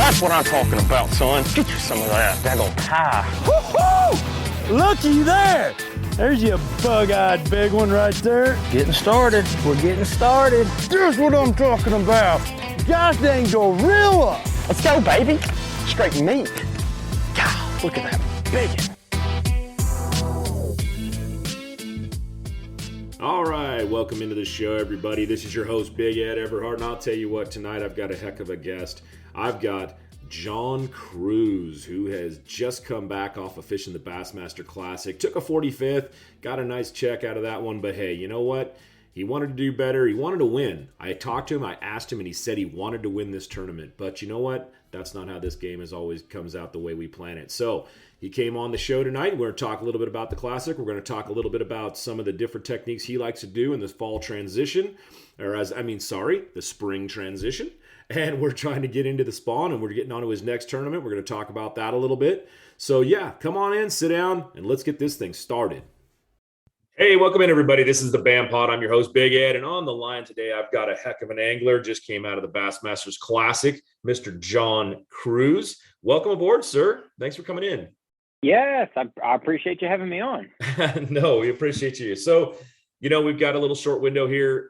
That's what I'm talking about, son. Get you some of that daggone pie. Woo-hoo! Looky there. There's your bug-eyed big one right there. Getting started. We're getting started. Here's what I'm talking about. Gosh dang gorilla. Let's go, baby. Straight meat. God, look at that big one. All right, welcome into the show, everybody. This is your host, Big Ed Everhart, and I'll tell you what, tonight I've got a heck of a guest. I've got John Cruz, who has just come back off of fishing the Bassmaster Classic. Took a 45th, got a nice check out of that one, but hey, you know what? He wanted to do better. He wanted to win. I talked to him, I asked him, and he said he wanted to win this tournament. But you know what? That's not how this game always comes out the way we plan it. So he came on the show tonight. We're going to talk a little bit about the Classic. We're going to talk a little bit about some of the different techniques he likes to do in this fall transition, the spring transition. And we're trying to get into the spawn, and we're getting on to his next tournament. We're going to talk about that a little bit. So yeah, come on in, sit down, and let's get this thing started. Hey, welcome in, everybody. This is the BAM Pod. I'm your host, Big Ed, and on the line today, I've got a heck of an angler. Just came out of the Bassmasters Classic, Mr. John Cruz. Welcome aboard, sir. Thanks for coming in. Yes, I appreciate you having me on. No, we appreciate you. So, you know, we've got a little short window here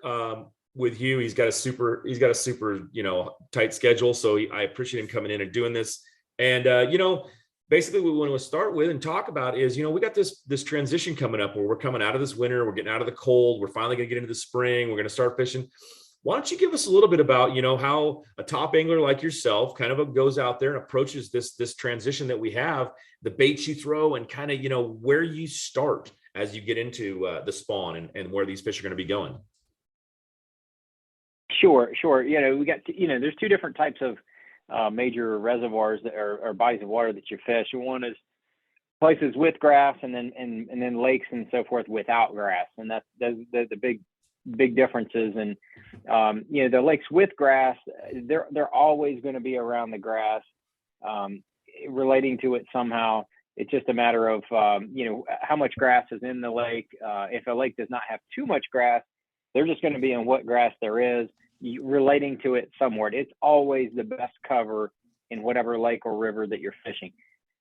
with Hugh. He's got a super, tight schedule. So I appreciate him coming in and doing this. And, basically what we want to start with and talk about is, we got this transition coming up where we're coming out of this winter, we're getting out of the cold, we're finally going to get into the spring, we're going to start fishing. Why don't you give us a little bit about, how a top angler like yourself kind of goes out there and approaches this transition that we have, the baits you throw, and kind of, where you start as you get into the spawn and where these fish are going to be going. Sure. We got, there's two different types of major reservoirs that or bodies of water that you fish. One is places with grass, and then lakes and so forth without grass, and that's the big differences. And the lakes with grass, they're always going to be around the grass, relating to it somehow. It's just a matter of how much grass is in the lake. If a lake does not have too much grass, they're just going to be in what grass there is, relating to it somewhat. It's always the best cover in whatever lake or river that you're fishing.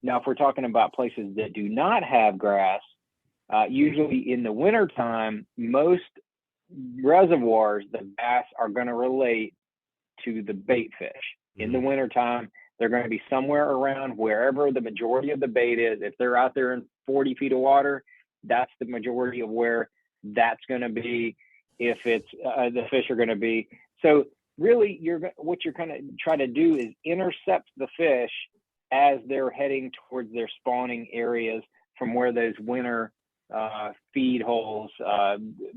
Now, if we're talking about places that do not have grass, usually in the wintertime, most reservoirs, the bass are going to relate to the bait fish. In the wintertime, they're going to be somewhere around wherever the majority of the bait is. If they're out there in 40 feet of water, that's the majority of where that's going to be. If it's the fish are going to be. So really, what you're kind of trying to do is intercept the fish as they're heading towards their spawning areas from where those winter feed holes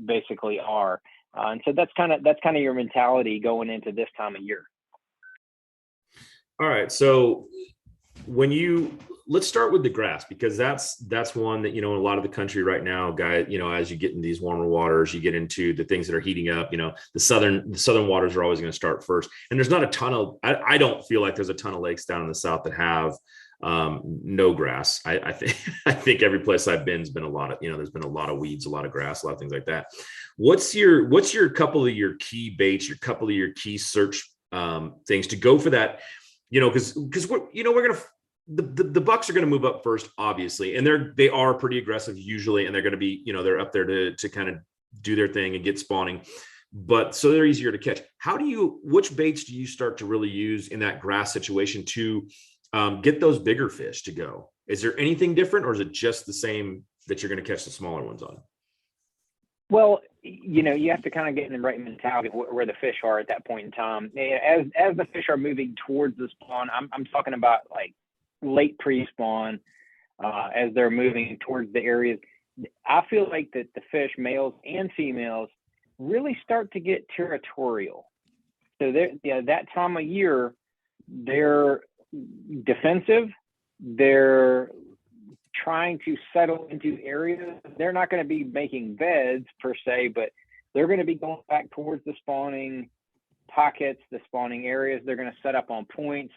basically are. And so that's kind of your mentality going into this time of year. All right, so let's start with the grass, because that's one that, in a lot of the country right now, as you get in these warmer waters, you get into the things that are heating up, the southern waters are always going to start first. And there's not a ton of, I don't feel like there's a ton of lakes down in the South that have no grass. I think every place I've been has been a lot of, there's been a lot of weeds, a lot of grass, a lot of things like that. What's your couple of your key baits, your couple of your key search things to go for that? Because we're going to, the bucks are going to move up first, obviously, and they are pretty aggressive usually, and they're going to be, they're up there to kind of do their thing and get spawning, but so they're easier to catch. Which baits do you start to really use in that grass situation to get those bigger fish to go? Is there anything different, or is it just the same that you're going to catch the smaller ones on? Well, you have to kind of get in the right mentality where the fish are at that point in time. As the fish are moving towards the spawn, I'm talking about like late pre-spawn, as they're moving towards the areas. I feel like that the fish, males and females, really start to get territorial. So that time of year, they're defensive. They're trying to settle into areas. They're not going to be making beds per se, but they're going to be going back towards the spawning pockets, the spawning areas. They're going to set up on points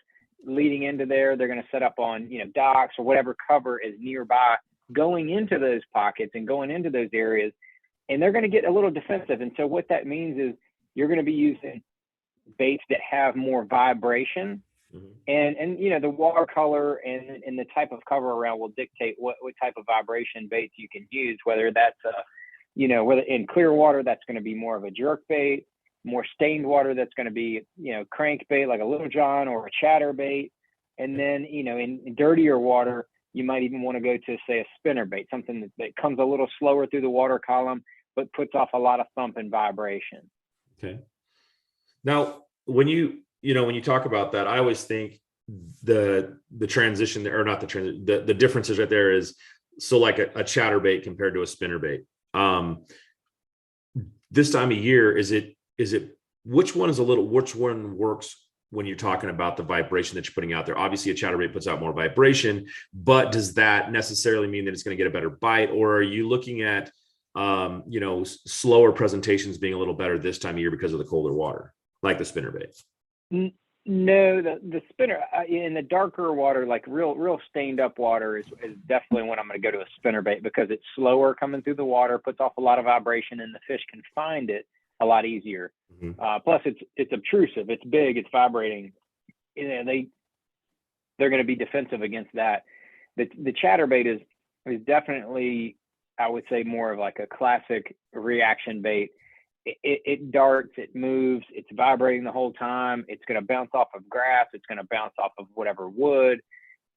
leading into there. They're going to set up on, docks or whatever cover is nearby, going into those pockets and going into those areas. And they're going to get a little defensive. And so what that means is you're going to be using baits that have more vibration And the water color and the type of cover around will dictate what type of vibration baits you can use, whether that's whether in clear water that's going to be more of a jerk bait, more stained water that's going to be crank bait like a little john or a chatter bait, and then in dirtier water you might even want to go to, say, a spinner bait, something that comes a little slower through the water column but puts off a lot of thump and vibration. Okay. Now, when you talk about that, I always think the transition there, or not the transition, the differences right there is, so like a chatterbait compared to a spinnerbait. This time of year, is it which one works when you're talking about the vibration that you're putting out there? Obviously a chatterbait puts out more vibration, but does that necessarily mean that it's going to get a better bite, or are you looking at slower presentations being a little better this time of year because of the colder water, like the spinnerbait? No, the spinner in the darker water, like real stained up water, is definitely when I'm going to go to a spinnerbait, because it's slower coming through the water, puts off a lot of vibration, and the fish can find it a lot easier. Mm-hmm. Plus, it's obtrusive, it's big, it's vibrating. They're going to be defensive against that. The chatterbait is definitely, I would say, more of like a classic reaction bait. It darts, it moves, it's vibrating the whole time. It's going to bounce off of grass. It's going to bounce off of whatever wood.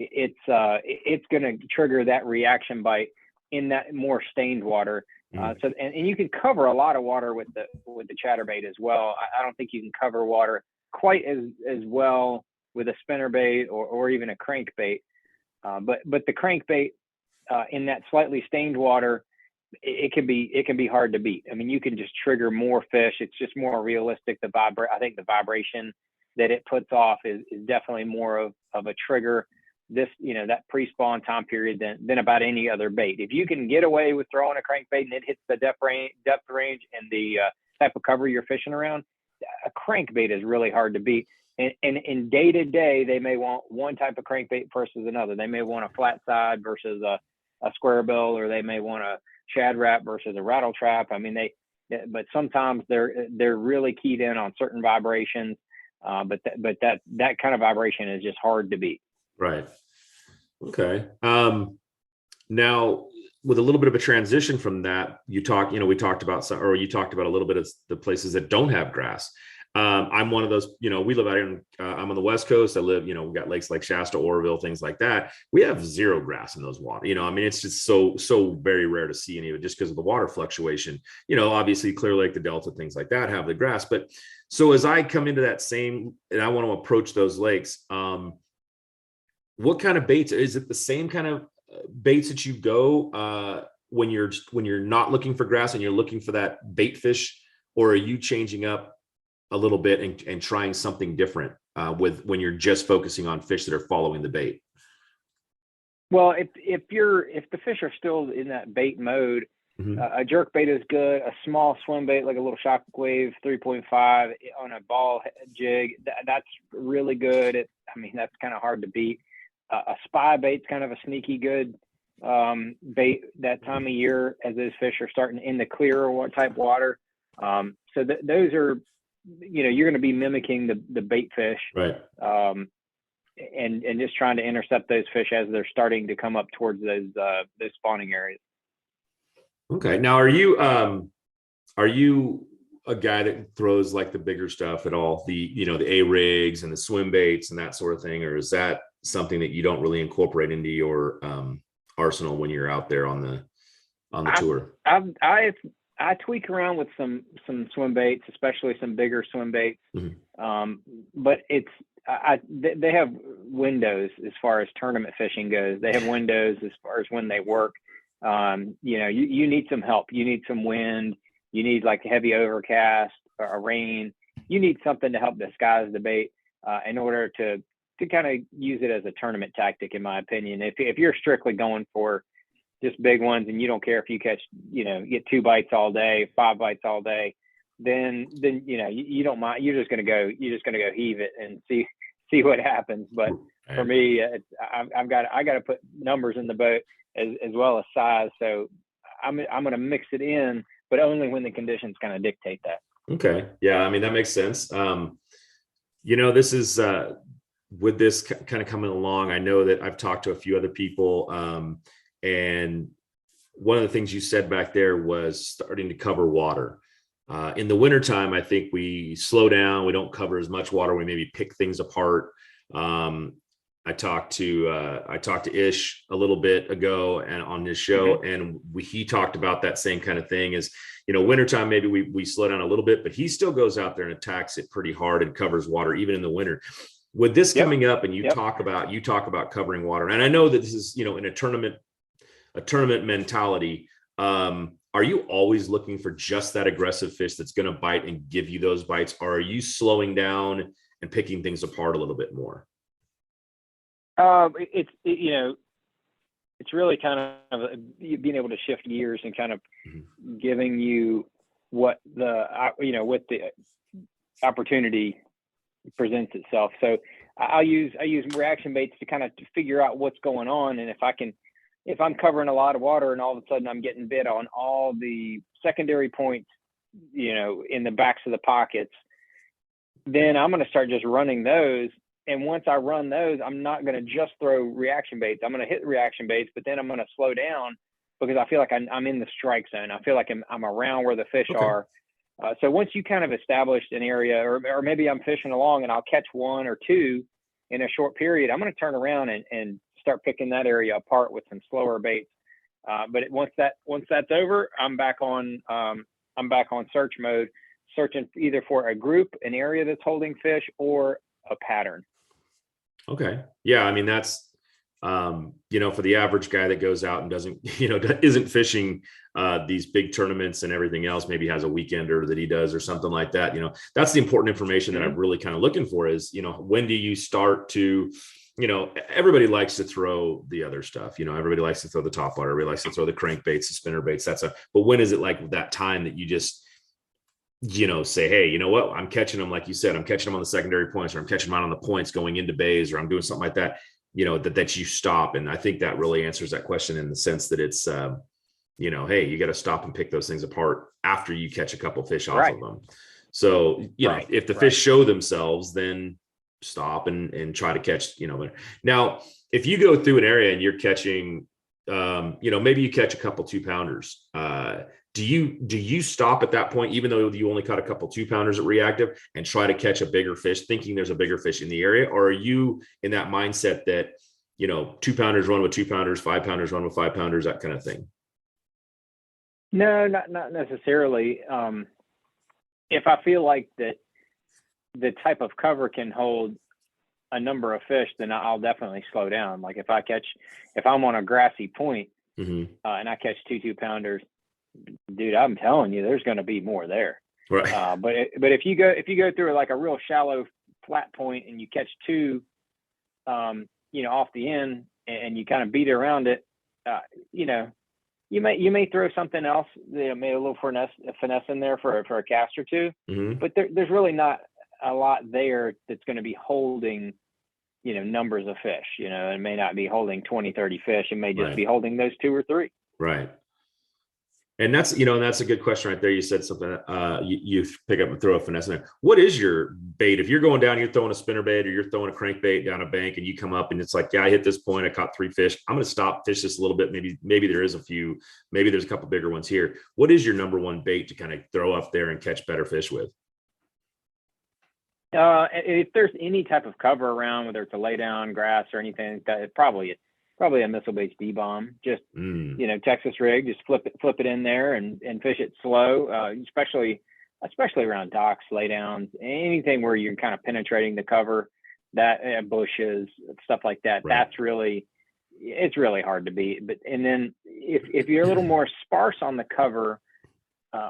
It's going to trigger that reaction bite in that more stained water. So you can cover a lot of water with the chatterbait as well. I don't think you can cover water quite as well with a spinnerbait or even a crankbait. But the crankbait in that slightly stained water, it can be hard to beat. I mean, you can just trigger more fish. It's just more realistic. I think the vibration that it puts off is definitely more of a trigger that pre-spawn time period than about any other bait. If you can get away with throwing a crankbait and it hits the depth range and the type of cover you're fishing around, a crankbait is really hard to beat. And in day to day, they may want one type of crankbait versus another. They may want a flat side versus a square bill, or they may want a shad wrap versus a rattle trap. I mean, but sometimes they're really keyed in on certain vibrations. But that kind of vibration is just hard to beat. Right. Okay. Now, with a little bit of a transition from that, we talked about a little bit of the places that don't have grass. I'm one of those, we live out here I'm on the West Coast. I live, we've got lakes like Shasta, Oroville, things like that. We have zero grass in those waters. I mean, it's just so very rare to see any of it just because of the water fluctuation. Obviously Clear Lake, the Delta, things like that have the grass. But so as I come into that same, and I want to approach those lakes, what kind of baits? Is it the same kind of baits that you go when you're not looking for grass and you're looking for that bait fish, or are you changing up a little bit and trying something different when you're just focusing on fish that are following the bait? Well, if the fish are still in that bait mode, Mm-hmm. a jerk bait is good. A small swim bait, like a little shockwave 3.5 on a ball jig, that's really good. That's kind of hard to beat. A spy bait's kind of a sneaky good bait that time of year, as those fish are starting in the clearer type water. So those are, you're going to be mimicking the bait fish, Right. And just trying to intercept those fish as they're starting to come up towards those spawning areas. Okay. Now, are you a guy that throws like the bigger stuff at all? The A rigs and the swim baits and that sort of thing, or is that something that you don't really incorporate into your arsenal when you're out there on the tour? I tweak around with some swim baits, especially some bigger swim baits. Mm-hmm. But they have windows as far as tournament fishing goes. They have windows as far as when they work. You need some help. You need some wind. You need like a heavy overcast or a rain. You need something to help disguise the bait in order to kind of use it as a tournament tactic, in my opinion. If you're strictly going for just big ones and you don't care if you catch, get 2 bites all day, 5 bites all day, then you don't mind. You're just gonna go heave it and see what happens. But for me, I got to put numbers in the boat as well as size. So I'm gonna mix it in, but only when the conditions kind of dictate that. Okay. Yeah. I mean, that makes sense. This is with this kind of coming along, I know that I've talked to a few other people, and one of the things you said back there was starting to cover water. In the wintertime, I think we slow down. We don't cover as much water. We maybe pick things apart. I talked to Ish a little bit ago and on this show, and he talked about that same kind of thing. Is, wintertime, maybe we slow down a little bit, but he still goes out there and attacks it pretty hard and covers water even in the winter. With this coming up, and you talk about covering water, and I know that this is in a tournament mentality. Are you always looking for just that aggressive fish that's going to bite and give you those bites, or are you slowing down and picking things apart a little bit more? It's really kind of being able to shift gears and kind of giving you what the opportunity presents itself. So I use reaction baits to kind of figure out what's going on, and if I'm covering a lot of water and all of a sudden I'm getting bit on all the secondary points, in the backs of the pockets, then I'm going to start just running those. And once I run those, I'm not going to just throw reaction baits. I'm going to hit the reaction baits, but then I'm going to slow down because I feel like I'm in the strike zone. I feel like I'm around where the fish are. So once you kind of established an area, or maybe I'm fishing along and I'll catch one or two in a short period, I'm going to turn around and start picking that area apart with some slower baits. But once that's over, I'm back on search mode, searching either for a group, an area that's holding fish, or a pattern. Okay. Yeah. I mean, that's, for the average guy that goes out and isn't fishing these big tournaments and everything else, maybe has a weekender that he does or something like that. That's the important information that I'm really kind of looking for is, when do you start to, everybody likes to throw the other stuff, everybody likes to throw the top water, everybody likes to throw the crankbaits, the spinner baits. But when is it like that time that you just, say, hey, you know what, I'm catching them, like you said, I'm catching them on the secondary points, or I'm catching them out on the points going into bays, or I'm doing something like that, that you stop. And I think that really answers that question in the sense that it's, hey, you got to stop and pick those things apart after you catch a couple fish off of them. So, if the fish show themselves, then stop and try to catch, now, if you go through an area and you're catching, maybe you catch a couple 2-pounders, do you stop at that point, even though you only caught a couple 2-pounders at reactive, and try to catch a bigger fish thinking there's a bigger fish in the area? Or are you in that mindset that, 2-pounders run with 2-pounders, 5-pounders run with 5-pounders, that kind of thing? No, not necessarily. If I feel like that the type of cover can hold a number of fish, then I'll definitely slow down. Like if I'm on a grassy point and I catch 2-pounders, dude, I'm telling you, there's going to be more there. Right. But if you go through like a real shallow flat point and you catch 2, off the end, and you kind of beat around it, you may throw something else, maybe a little finesse in there for a cast or 2, but there's really not a lot there that's going to be holding, numbers of fish. It may not be holding 20, 30 fish. It may just be holding those 2 or 3. Right. And that's, that's a good question right there. You said something, you pick up and throw a finesse in there. What is your bait? If you're going down, you're throwing a spinner bait or you're throwing a crankbait down a bank, and you come up and it's like, yeah, I hit this point, I caught 3 fish. I'm going to stop, fish this a little bit. Maybe there is a few, maybe there's a couple bigger ones here. What is your number one bait to kind of throw up there and catch better fish with? If there's any type of cover around, whether it's a lay down grass or anything like that, it's probably a missile based D-bomb. Just Texas rig, just flip it in there and fish it slow, especially around docks, lay downs, anything where you're kind of penetrating the cover, that bushes, stuff like that. Right. It's really hard to beat. And then if you're a little more sparse on the cover,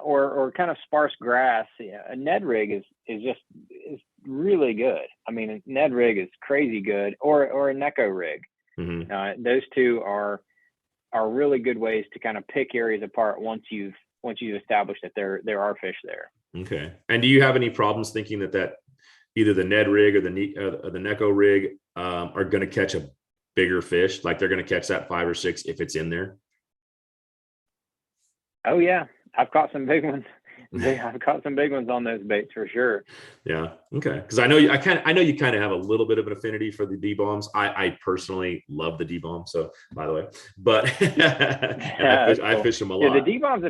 or kind of sparse grass, a Ned rig is really good. I mean, a Ned rig is crazy good, or a Neko rig. Those 2 are really good ways to kind of pick areas apart once you've established that there are fish there. Okay. And do you have any problems thinking that either the Ned rig or the Neko rig are going to catch a bigger fish? Like they're going to catch that 5 or 6 if it's in there? Oh yeah, I've caught some big ones. I've caught some big ones on those baits for sure. Yeah. Okay. Because I know you kind of have a little bit of an affinity for the D-bombs. I personally love the D-bomb. So by the way, but and I Cool. fish them a Yeah, the lot. D-bomb's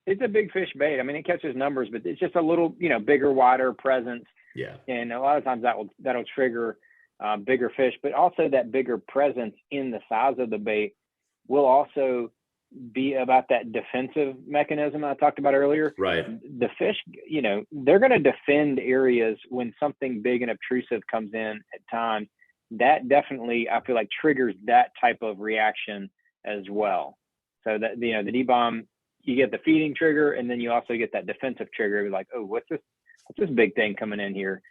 it's a big fish bait. I mean, it catches numbers, but it's just a little, bigger, wider presence. Yeah. And a lot of times that'll trigger bigger fish, but also that bigger presence in the size of the bait will also be about that defensive mechanism I talked about earlier. Right. The fish, they're going to defend areas when something big and obtrusive comes in at times. That definitely, I feel like, triggers that type of reaction as well. So that, the D-bomb, you get the feeding trigger, and then you also get that defensive trigger. You're like, oh, what's this big thing coming in here?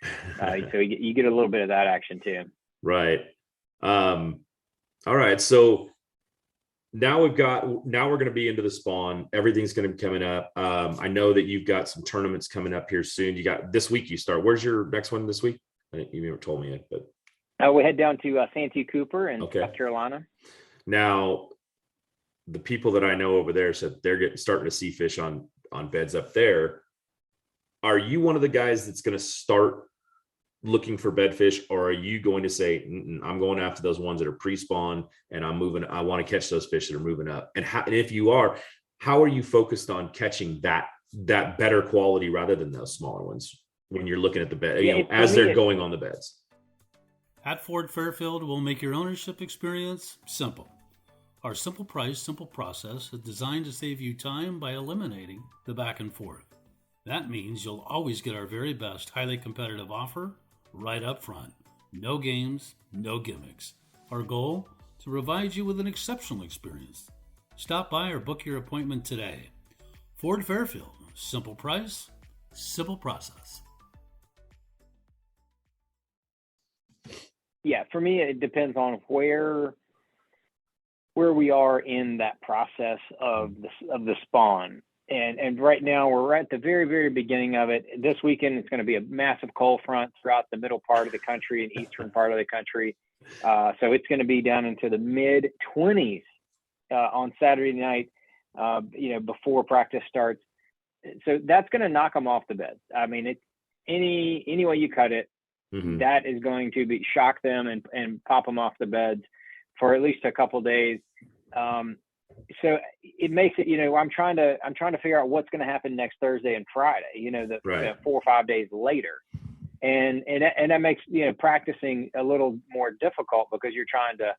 So you get a little bit of that action too. Right. All right. So now we're going to be into the spawn. Everything's going to be coming up. I know that you've got some tournaments coming up here soon. You got this week. You start. Where's your next one this week? You never told me it, but we head down to Santee Cooper in okay. South Carolina. Now, the people that I know over there said they're starting to see fish on beds up there. Are you one of the guys that's going to start looking for bedfish, or are you going to say, I'm going after those ones that are pre-spawn and I want to catch those fish that are moving up? And if you are, how are you focused on catching that better quality rather than those smaller ones when you're looking at the bed, as they're going on the beds? At Ford Fairfield, we'll make your ownership experience simple. Our simple price, simple process is designed to save you time by eliminating the back and forth. That means you'll always get our very best highly competitive offer right up front. No games, no gimmicks. Our goal, to provide you with an exceptional experience. Stop by or book your appointment today. Ford Fairfield, simple price, simple process. Yeah, for me, it depends on where we are in that process of the spawn. And right now we're at the very, very beginning of it. This weekend, it's going to be a massive cold front throughout the middle part of the country and eastern part of the country. So it's going to be down into the mid 20s on Saturday night, before practice starts. So that's going to knock them off the bed. I mean, it's any way you cut it, that is going to shock them and pop them off the beds for at least a couple days. So it makes it, I'm trying to figure out what's going to happen next Thursday and Friday, 4 or 5 days later. And that makes, practicing a little more difficult because you're trying to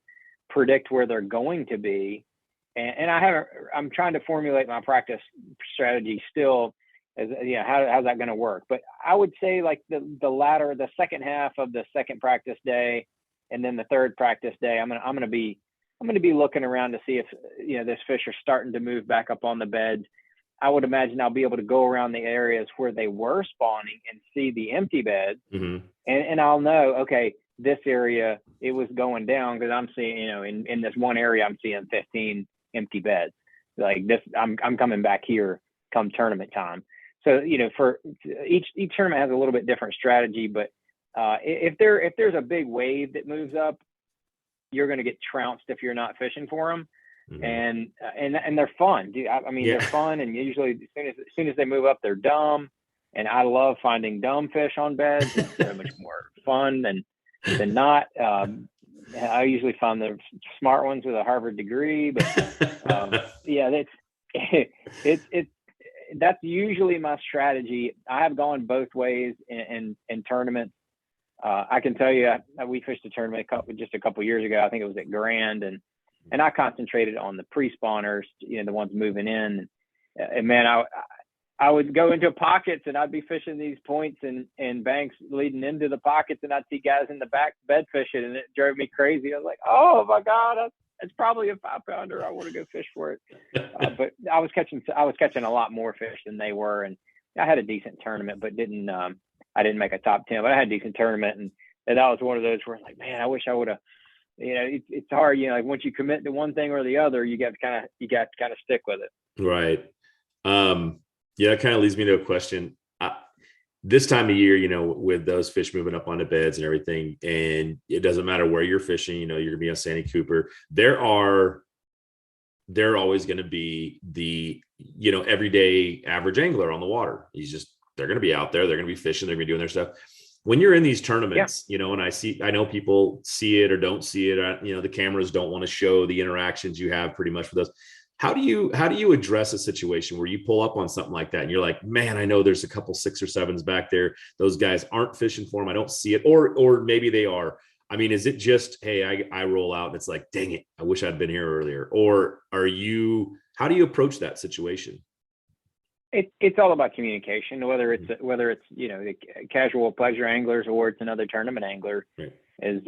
predict where they're going to be. And I'm trying to formulate my practice strategy still as, how's that going to work? But I would say like the second half of the second practice day, and then the third practice day, I'm going to be looking around to see if, this fish are starting to move back up on the beds. I would imagine I'll be able to go around the areas where they were spawning and see the empty beds. And I'll know, okay, this area, it was going down because I'm seeing, in this one area, I'm seeing 15 empty beds. Like this, I'm coming back here come tournament time. So, for each tournament has a little bit different strategy, but if there's a big wave that moves up, you're going to get trounced if you're not fishing for them. And they're fun, dude. I mean, they're fun. And usually as soon as they move up, they're dumb. And I love finding dumb fish on beds. It's so much more fun than not. I usually find the smart ones with a Harvard degree, but that's usually my strategy. I have gone both ways in tournaments. I can tell you, we fished a tournament just a couple years ago. I think it was at Grand, and I concentrated on the pre-spawners, the ones moving in. And man, I would go into pockets and I'd be fishing these points and banks leading into the pockets, and I'd see guys in the back bed fishing, and it drove me crazy. I was like, oh my God, it's probably a 5-pounder. I want to go fish for it. But I was catching a lot more fish than they were. And I had a decent tournament, but I didn't make a top 10, but I had a decent tournament. And that was one of those where like, man, I wish I would have, it's hard, like once you commit to one thing or the other, you got to kind of stick with it. Right. It kind of leads me to a question. This time of year, with those fish moving up onto beds and everything, and it doesn't matter where you're fishing, you're going to be on Santee Cooper. There are they're always going to be the, everyday average angler on the water. They're going to be out there. They're going to be fishing. They're going to be doing their stuff. When you're in these tournaments, and I know people see it or don't see it, the cameras don't want to show the interactions you have pretty much with those. How do you address a situation where you pull up on something like that and you're like, man, I know there's a couple 6 or 7s back there. Those guys aren't fishing for them. I don't see it. Or maybe they are. I mean, is it just, hey, I roll out and it's like, dang it, I wish I'd been here earlier? Or how do you approach that situation? It's all about communication, whether it's the casual pleasure anglers or it's another tournament angler. Right. Is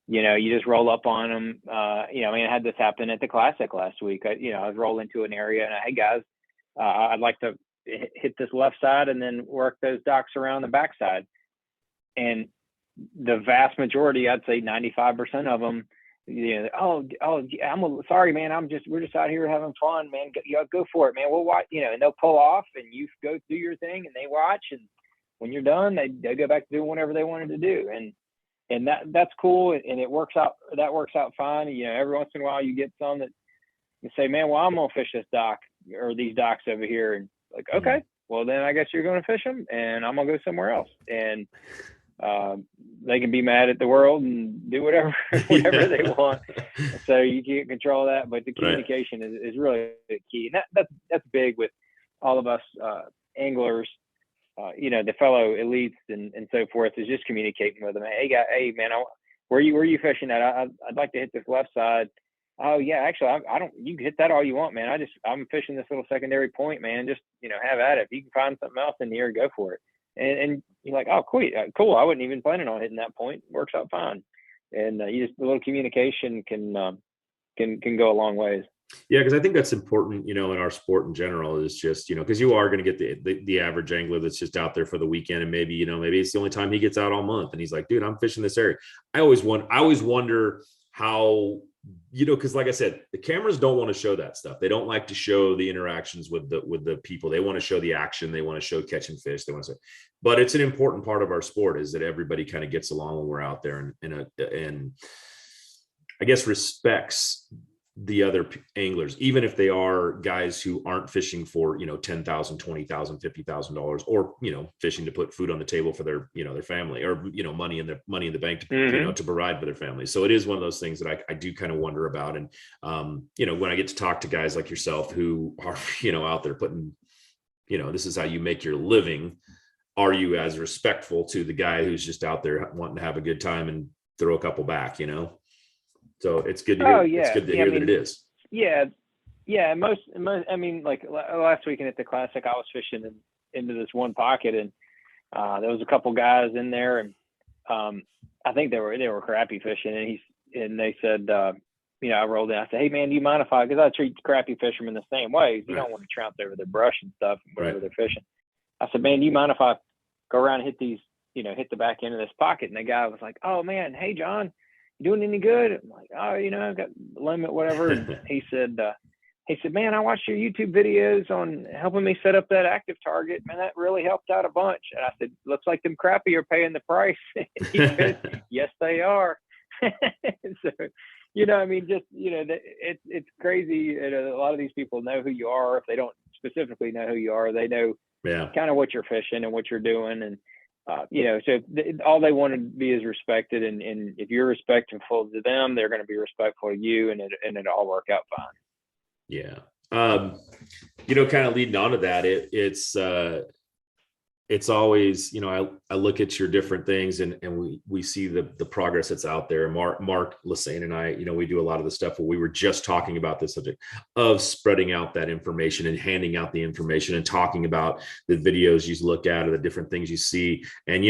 you just roll up on them. I had this happen at the Classic last week. I was rolling into an area and hey guys, I'd like to hit this left side and then work those docks around the backside. And the vast majority, I'd say 95% of them, sorry, man. We're just out here having fun, man. Go for it, man. We'll watch, and they'll pull off and you go do your thing and they watch. And when you're done, they go back to doing whatever they wanted to do. And that's cool. And it works out. That works out fine. Every once in a while you get some that you say, man, well, I'm going to fish this dock or these docks over here. And like, okay, well then I guess you're going to fish them and I'm going to go somewhere else. And they can be mad at the world and do whatever they want. So you can't control that, but the communication is really the key. And that's big with all of us anglers, the fellow elites and so forth, is just communicating with them. Hey man, where you fishing at? I'd like to hit this left side. Oh yeah, actually I don't, you can hit that all you want, man. I'm fishing this little secondary point, man. Just, have at it. If you can find something else in here, go for it. And you're like, oh, cool. I wasn't even planning on hitting that point. Works out fine. And a little communication can go a long ways. Yeah, because I think that's important, in our sport in general, is just, because you are going to get the average angler that's just out there for the weekend, and maybe it's the only time he gets out all month, and he's like, dude, I'm fishing this area. I always wonder how, because like I said, the cameras don't want to show that stuff. They don't like to show the interactions with the people. They want to show the action. They want to show catching fish. They want to say, but it's an important part of our sport is that everybody kind of gets along when we're out there and I guess respects the other anglers, even if they are guys who aren't fishing for, $10,000, $20,000, $50,000, or, fishing to put food on the table for their, their family, or, money in the bank to, to provide for their family. So it is one of those things that I do kind of wonder about. And, when I get to talk to guys like yourself who are, out there putting, this is how you make your living. Are you as respectful to the guy who's just out there wanting to have a good time and throw a couple back, So it's good to hear. It's good to hear that it is. Yeah. Most. I mean, like last weekend at the Classic, I was fishing into this one pocket, and there was a couple guys in there, and I think they were crappie fishing, and they said, I rolled in. I said, hey man, do you mind if because I treat crappie fishermen the same way. You don't want to trounce over their brush and stuff whenever they're fishing. I said, man, do you mind if I go around and hit these, hit the back end of this pocket? And the guy was like, oh man, hey John, you doing any good? I'm like, oh, I've got limit, whatever. And he said, man, I watched your YouTube videos on helping me set up that active target. Man, that really helped out a bunch. And I said, looks like them crappie are paying the price. He said, yes, they are. So, it's crazy. A lot of these people know who you are. If they don't specifically know who you are, they know kind of what you're fishing and what you're doing. And, so all they want to be is respected. And if you're respectful to them, they're going to be respectful to you, and it'll all work out fine. Yeah. Kind of leading on to that, it's always, I look at your different things and we see the progress that's out there. Mark Lassane and I, we do a lot of the stuff where we were just talking about this subject of spreading out that information and handing out the information and talking about the videos you look at or the different things you see. And,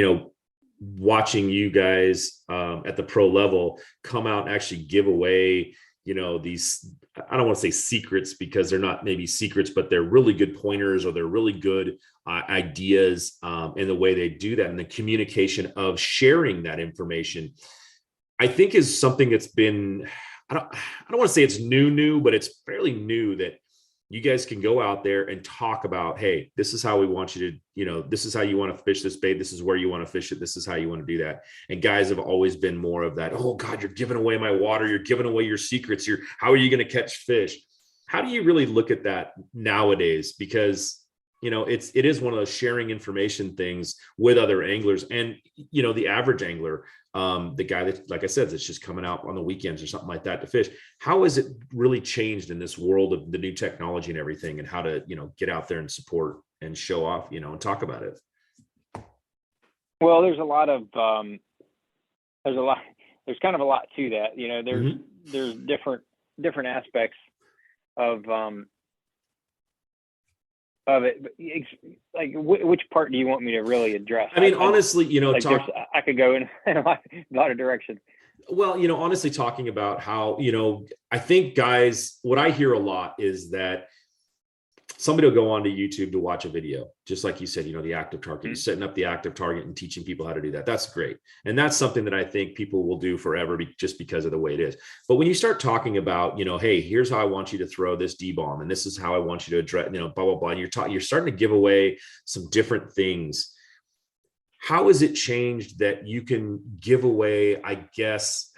watching you guys at the pro level come out and actually give away, these, I don't want to say secrets because they're not maybe secrets, but they're really good pointers or they're really good ideas in the way they do that. And the communication of sharing that information, I think is something that's been, I don't want to say it's new, but it's fairly new that you guys can go out there and talk about, hey, this is how we want you to, this is how you want to fish this bait. This is where you want to fish it. This is how you want to do that. And guys have always been more of that. Oh God, you're giving away my water. You're giving away your secrets. How are you going to catch fish? How do you really look at that nowadays? Because, it is one of those sharing information things with other anglers and, the average angler, the guy that, like I said, that's just coming out on the weekends or something like that to fish. How has it really changed in this world of the new technology and everything, and how to, get out there and support and show off, and talk about it? Well, there's kind of a lot to that. There's different aspects of it. Like, which part do you want me to really address? I mean, honestly, I could go in a lot of directions. Well, honestly, talking about how, I think guys, what I hear a lot is that somebody will go onto YouTube to watch a video, just like you said, the active target, setting up the active target and teaching people how to do that. That's great. And that's something that I think people will do forever just because of the way it is. But when you start talking about, hey, here's how I want you to throw this D-bomb, and this is how I want you to address, blah, blah, blah. And you're starting to give away some different things. How has it changed that you can give away, I guess,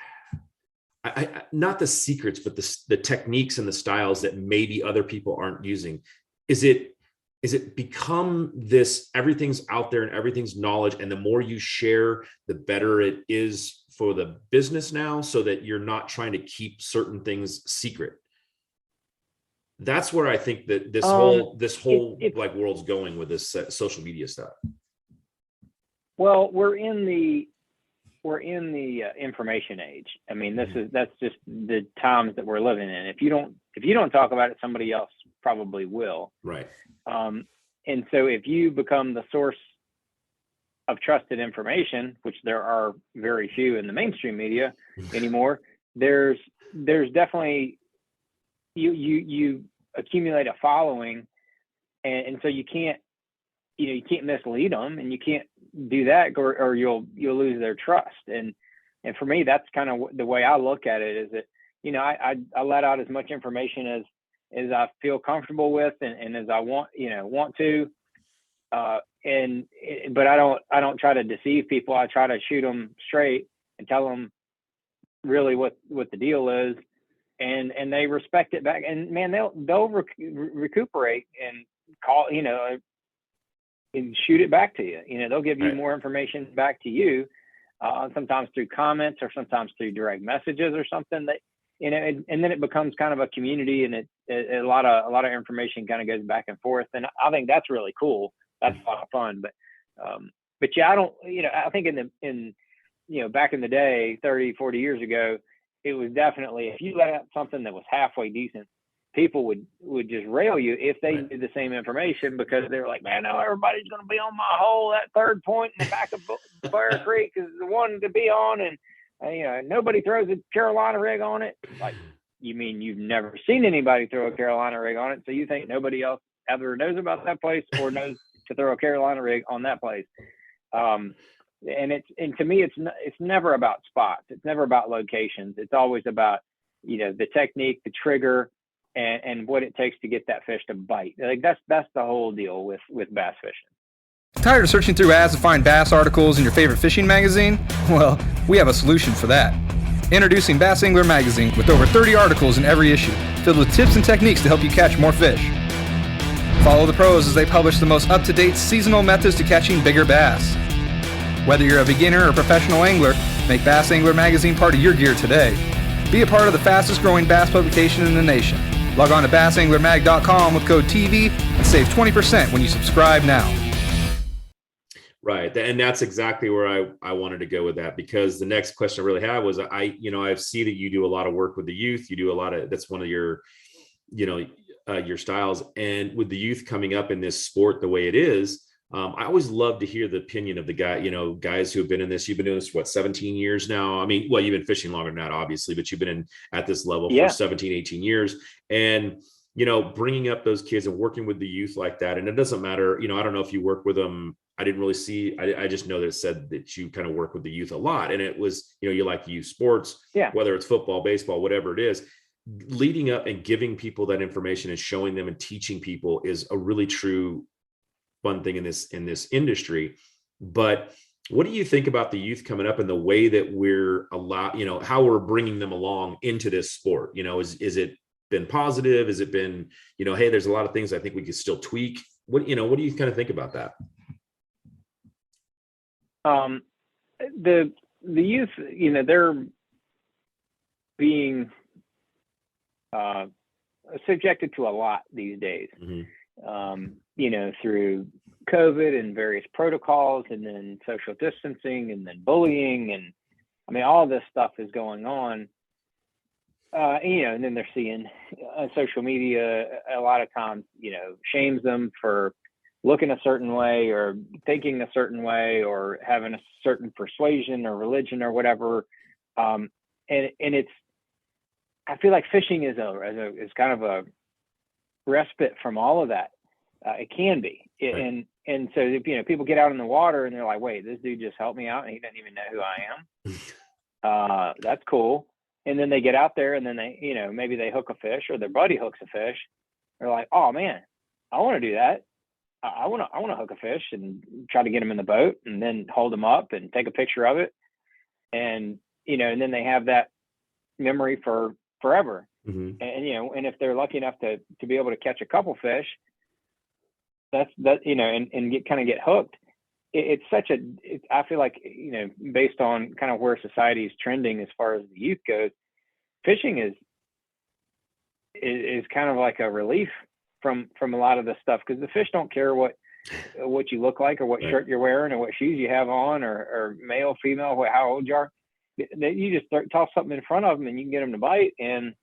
not the secrets, but the techniques and the styles that maybe other people aren't using? Is it become this, everything's out there and everything's knowledge, and the more you share, the better it is for the business now, so that you're not trying to keep certain things secret? That's where I think that this whole like world's going with this social media stuff. Well, we're in the information age. I mean, that's just the times that we're living in. If you don't talk about it, somebody else probably will. Right. And so if you become the source of trusted information, which there are very few in the mainstream media anymore, there's definitely, you accumulate a following, and so you can't mislead them, and you can't do that, or you'll lose their trust. And for me, that's kind of the way I look at it, is that, I let out as much information as I feel comfortable with, and as I want to, but I don't try to deceive people. I try to shoot them straight and tell them really what the deal is, and they respect it back. And man, they'll recuperate and call, and shoot it back to you. They'll give you more information back to you, sometimes through comments, or sometimes through direct messages or something, that, and then it becomes kind of a community, and a lot of information kind of goes back and forth. And I think that's really cool. That's a lot of fun. But yeah, I think back in the day, 30, 40 years ago, it was definitely, if you let out something that was halfway decent, people would just rail you if they knew the same information, because they were like, man, no, everybody's going to be on my hole. That third point in the back of Bear Creek is the one to be on, and nobody throws a Carolina rig on it. Like, you mean you've never seen anybody throw a Carolina rig on it, so you think nobody else either knows about that place or knows to throw a Carolina rig on that place? And to me, it's never about spots. It's never about locations. It's always about, the technique, the trigger, and what it takes to get that fish to bite. Like, that's the whole deal with bass fishing. Tired of searching through ads to find bass articles in your favorite fishing magazine? Well, we have a solution for that. Introducing Bass Angler Magazine, with over 30 articles in every issue, filled with tips and techniques to help you catch more fish. Follow the pros as they publish the most up-to-date seasonal methods to catching bigger bass. Whether you're a beginner or professional angler, make Bass Angler Magazine part of your gear today. Be a part of the fastest growing bass publication in the nation. Log on to bassanglermag.com with code TV and save 20% when you subscribe now. Right. And that's exactly where I wanted to go with that, because the next question I really had was, I see that you do a lot of work with the youth. You do a lot of, that's one of your, your styles. And with the youth coming up in this sport the way it is, I always love to hear the opinion of the guys who have been in this. You've been doing this, 17 years now? I mean, well, you've been fishing longer than that, obviously, but you've been at this level for 17, 18 years. And, bringing up those kids and working with the youth like that. And it doesn't matter, I don't know if you work with them. I didn't really see, I just know that it said that you kind of work with the youth a lot. And it was, you like youth sports, whether it's football, baseball, whatever it is. leading up and giving people that information and showing them and teaching people is a really true fun thing in this industry. But what do you think about the youth coming up and the way that we're how we're bringing them along into this sport? Is it been positive? Has it been, hey, there's a lot of things I think we could still tweak. What do you kind of think about that? The youth, they're being subjected to a lot these days, through COVID and various protocols, and then social distancing, and then bullying, and I mean, all this stuff is going on. And then they're seeing social media a lot of times, shames them for looking a certain way or thinking a certain way or having a certain persuasion or religion or whatever. And it's, I feel like fishing is kind of a respite from all of that. It can be. Right. And so, people get out in the water and they're like, wait, this dude just helped me out and he doesn't even know who I am. That's cool. And then they get out there and then they, maybe they hook a fish or their buddy hooks a fish. They're like, oh man, I want to do that. I want to hook a fish and try to get him in the boat and then hold him up and take a picture of it. And, and then they have that memory for forever. Mm-hmm. And if they're lucky enough to be able to catch a couple fish, and get hooked. It's such I feel like, based on kind of where society is trending as far as the youth goes, fishing is kind of like a relief from a lot of this stuff, because the fish don't care what you look like or what shirt you're wearing or what shoes you have on or male, female, how old you are. You just toss something in front of them and you can get them to bite, and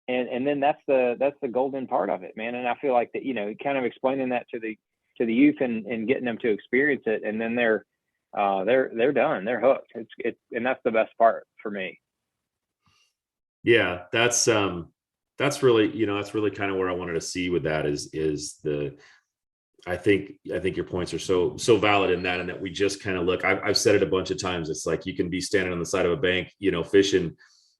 then that's the golden part of it, man. And I feel like that, kind of explaining that to the youth and getting them to experience it, and then they're done, they're hooked. And that's the best part for me. Yeah, that's really, that's really kind of where I wanted to see with that is I think your points are so valid in that we just kind of look, I've said it a bunch of times. It's like, you can be standing on the side of a bank, fishing,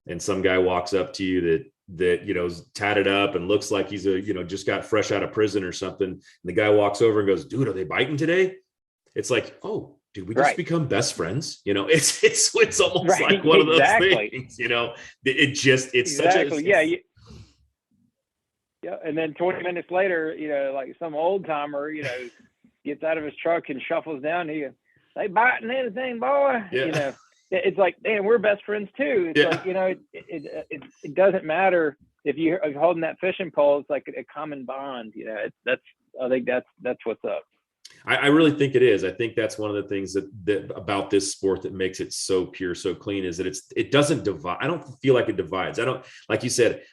and some guy walks up to you that is tatted up and looks like he's just got fresh out of prison or something. And the guy walks over and goes, dude, are they biting today? It's like, oh, did we just become best friends? It's almost like one of those things, it's such a, yeah. And then 20 minutes later, like some old timer, gets out of his truck and shuffles down. They biting anything, boy? Yeah. It's like, damn, we're best friends too. It's like, it doesn't matter if you're holding that fishing pole. It's like a common bond. I think that's what's up. I really think it is. I think that's one of the things that about this sport that makes it so pure, so clean, is that it doesn't divide. I don't feel like it divides. I don't, like you said,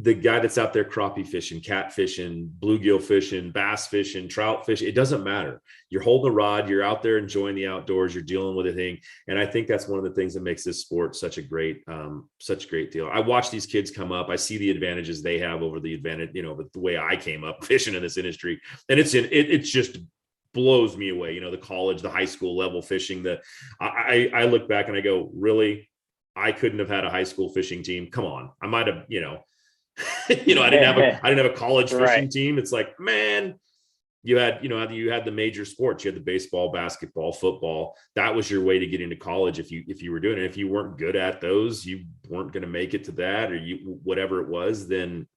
the guy that's out there crappie fishing, cat fishing, bluegill fishing, bass fishing, trout fishing, it doesn't matter. You're holding a rod, you're out there enjoying the outdoors, you're dealing with a thing. And I think that's one of the things that makes this sport such a great deal. I watch these kids come up. I see the advantages they have over the advantage, the way I came up fishing in this industry. And it's just blows me away. The college, the high school level fishing, I look back and I go, really? I couldn't have had a high school fishing team. Come on. I might've, I didn't have a college fishing team. It's like, man, you had the major sports. You had the baseball, basketball, football. That was your way to get into college. If you were doing it, if you weren't good at those, you weren't going to make it to that, or whatever it was, then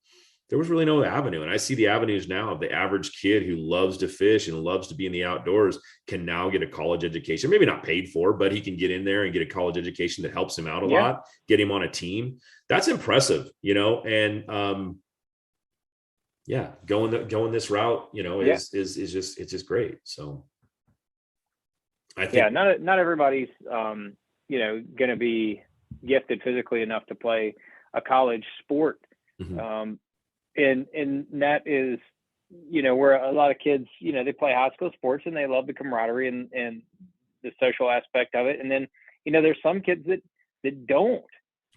there was really no avenue. And I see the avenues now of the average kid who loves to fish and loves to be in the outdoors can now get a college education, maybe not paid for, but he can get in there and get a college education that helps him out a lot, get him on a team. That's impressive, and going this route, is just great. So I think, not everybody's, going to be gifted physically enough to play a college sport. Mm-hmm. And that is, where a lot of kids, they play high school sports and they love the camaraderie and the social aspect of it. And then, there's some kids that don't,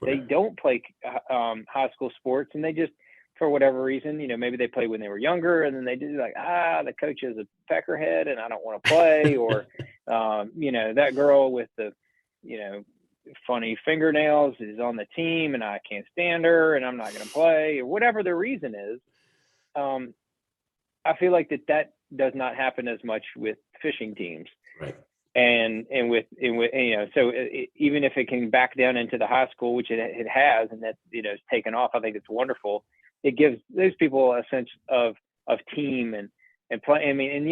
they don't play high school sports, and they just, for whatever reason, maybe they played when they were younger, and then they do like, the coach is a peckerhead and I don't want to play, or, that girl with the, funny fingernails, is on the team, and I can't stand her, and I'm not going to play, or whatever the reason is. I feel like that does not happen as much with fishing teams. Right. And with so even if it can back down into the high school, which it has, and that it's taken off, I think it's wonderful. It gives those people a sense of team and play. I mean, and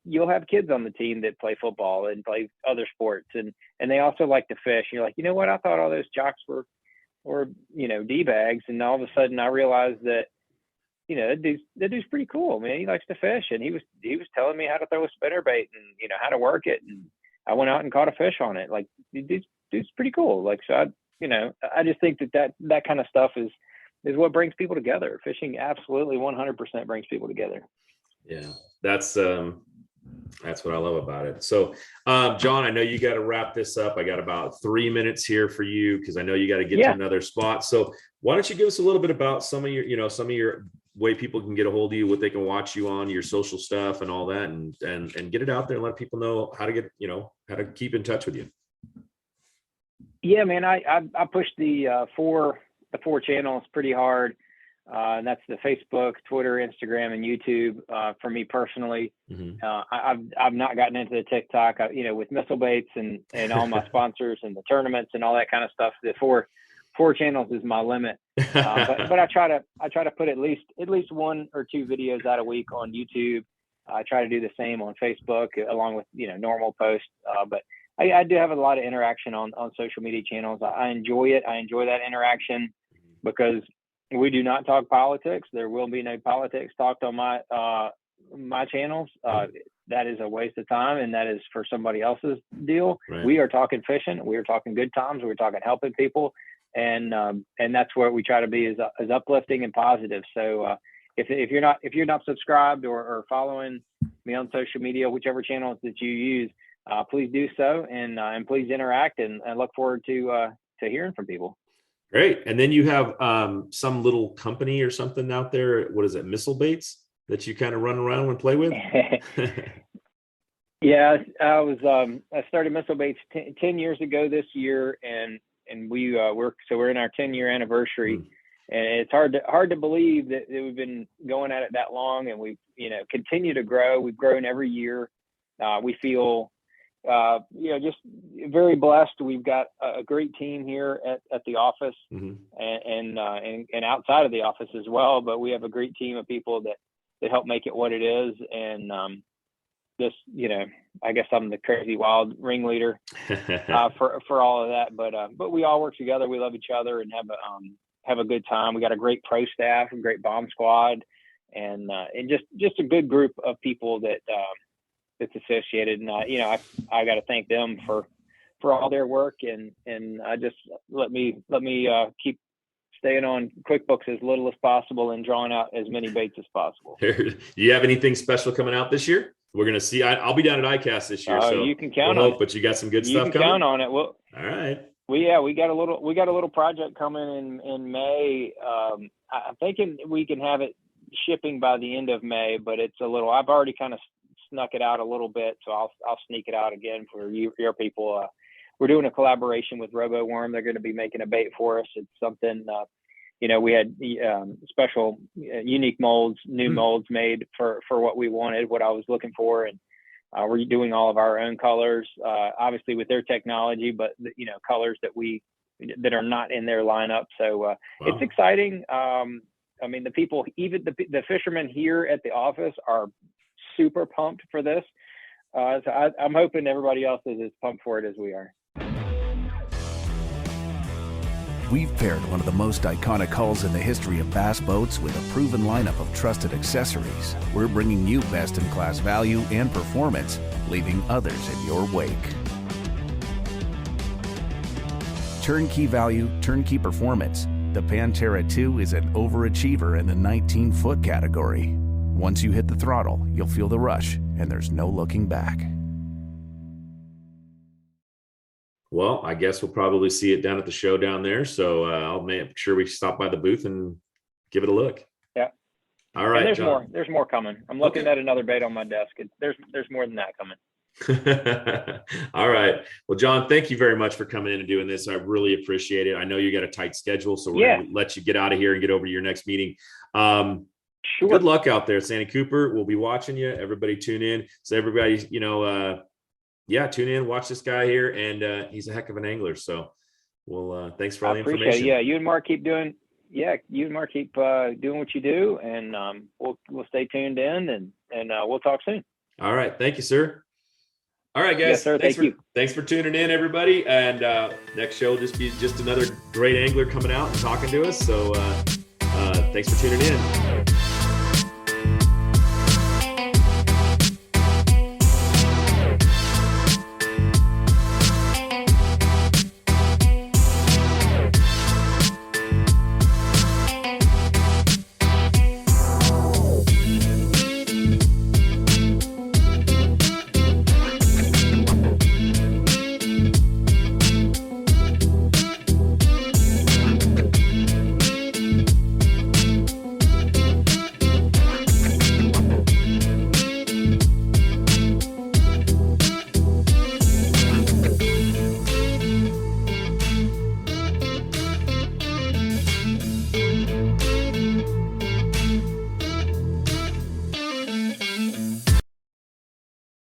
you'll have kids on the team that play football and play other sports, and they also like to fish. You're like, you know what? I thought all those jocks were D-bags, and all of a sudden I realized that that dude's pretty cool, man. He likes to fish, and he was telling me how to throw a spinnerbait and how to work it, and I went out and caught a fish on it. Like, dude's pretty cool. Like, so I just think that kind of stuff is what brings people together. Fishing absolutely 100% brings people together. Yeah, that's what I love about it. So, John, I know you got to wrap this up. I got about 3 minutes here for you, because I know you got to get to another spot. So why don't you give us a little bit about some of your way people can get a hold of you, what they can watch you on, your social stuff and all that, and get it out there and let people know how to get, how to keep in touch with you. Yeah, man, I push the four channels pretty hard. And that's the Facebook, Twitter, Instagram, and YouTube. For me personally, I've not gotten into the TikTok. With missile baits and all my sponsors and the tournaments and all that kind of stuff. The four channels is my limit. But I try to put at least 1 or 2 videos out a week on YouTube. I try to do the same on Facebook along with normal posts. But I do have a lot of interaction on social media channels. I enjoy it. I enjoy that interaction because we do not talk politics. There will be no politics talked on my channels. That is a waste of time, and that is for somebody else's deal. Right. We are talking fishing. We are talking good times. We're talking helping people, and that's where we try to be is uplifting and positive. So if you're not subscribed or following me on social media, whichever channels that you use, please do so, and please interact, and I look forward to hearing from people. Great. And then you have some little company or something out there. What is it? Missile baits that you kind of run around and play with? Yeah, I started Missile Baits 10 years ago this year, and we're in our 10-year anniversary, and it's hard to believe that we've been going at it that long, and we've continue to grow. We've grown every year. We feel just very blessed. We've got a great team here at the office, and outside of the office as well. But we have a great team of people that help make it what it is. And I guess I'm the crazy wild ringleader for all of that. But we all work together. We love each other and have a good time. We got a great pro staff, a great bomb squad, and just a good group of people that's associated. And I got to thank them for all their work, and I just let me keep staying on QuickBooks as little as possible and drawing out as many baits as possible. Do you have anything special coming out this year? We're gonna see. I'll be down at ICAST this year, so you can count on it. But you got some good stuff coming. You can count on it. Well, all right. We got a little project coming in May. I'm thinking we can have it shipping by the end of May, but it's a little. I've already kind of snuck it out a little bit, so I'll sneak it out again for your people. We're doing a collaboration with RoboWorm. They're going to be making a bait for us. It's something, we had special, unique molds, new molds made for what we wanted, what I was looking for, and we're doing all of our own colors, obviously with their technology, but colors that are not in their lineup. So wow. It's exciting. The people, even the fishermen here at the office, are super pumped for this. So I'm hoping everybody else is as pumped for it as we are. We've paired one of the most iconic hulls in the history of bass boats with a proven lineup of trusted accessories. We're bringing you best-in-class value and performance, leaving others in your wake. Turnkey value, turnkey performance. The Pantera 2 is an overachiever in the 19-foot category. Once you hit the throttle, you'll feel the rush, and there's no looking back. Well, I guess we'll probably see it down at the show down there. So I'll make sure we stop by the booth and give it a look. Yeah. All right. And there's more coming. I'm looking at another bait on my desk. There's more than that coming. All right. Well, John, thank you very much for coming in and doing this. I really appreciate it. I know you got a tight schedule, so we're going to let you get out of here and get over to your next meeting. Sure. Good luck out there, Sandy Cooper. We'll be watching you. Everybody tune in. So everybody, tune in, watch this guy here. And he's a heck of an angler. So thanks for all the information. Yeah, you and Mark keep doing what you do, and we'll stay tuned in, and we'll talk soon. All right. Thank you, sir. All right, guys. Yes, sir. Thanks for tuning in, everybody. And next show will just be another great angler coming out and talking to us. So thanks for tuning in.